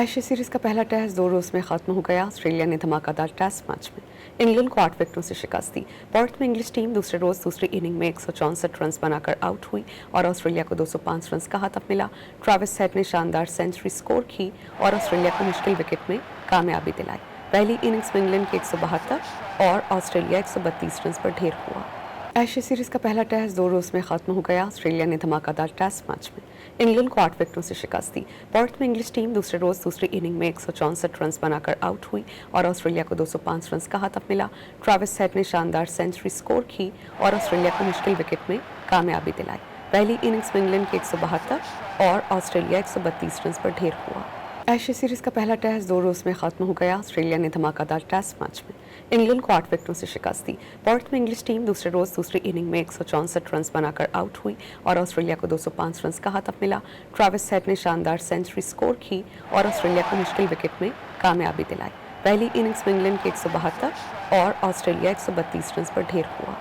Ashes series का पहला test 2 रोज में खत्म हो गया। ऑस्ट्रेलिया ने धमाकेदार टेस्ट मैच में इंग्लैंड को 8 विकेटों से शिकस्त दी। पर्थ में इंग्लिश टीम दूसरे रोज दूसरी इनिंग में 164 रन बनाकर आउट हुई और ऑस्ट्रेलिया को 205 रन का हदफ मिला। ट्रेविस हेड ने शानदार सेंचुरी स्कोर की और ऑस्ट्रेलिया को मुश्किल विकेट में कामयाबी दिलाई। पहली इनिंग्स में इंग्लैंड के 172 और ऑस्ट्रेलिया 132 रन पर ढेर हुआ। एशेज सीरीज का पहला टेस्ट 2 रोज में खत्म हो गया। ऑस्ट्रेलिया ने धमाकेदार टेस्ट मैच में इंग्लैंड को 8 विकेटों से शिकस्त दी। पर्थ में इंग्लिश टीम दूसरे रोज दूसरी इनिंग में 164 रन बनाकर आउट हुई और ऑस्ट्रेलिया को 205 रन का हदफ मिला। ट्रेविस हेड ने शानदार सेंचुरी स्कोर की और ऑस्ट्रेलिया को मुश्किल विकेट में कामयाबी दिलाई। पहली इनिंग्स में इंग्लैंड के 172 और ऑस्ट्रेलिया 132 रन पर ढेर हुआ। एशेज सीरीज का पहला टेस्ट 2 रोज में खत्म हो गया। ऑस्ट्रेलिया ने धमाकेदार टेस्ट मैच में इंग्लैंड को 8 विकेटों से शिकस्त दी। पर्थ में इंग्लिश टीम दूसरे रोज दूसरी इनिंग में 164 रन बनाकर आउट हुई और ऑस्ट्रेलिया को 205 रन का हदफ मिला। ट्रेविस हेड ने शानदार सेंचुरी स्कोर की और ऑस्ट्रेलिया को मुश्किल विकेट में कामयाबी दिलाई। पहली इनिंग्स में इंग्लैंड के 172 और ऑस्ट्रेलिया 132 रन पर ढेर हुआ।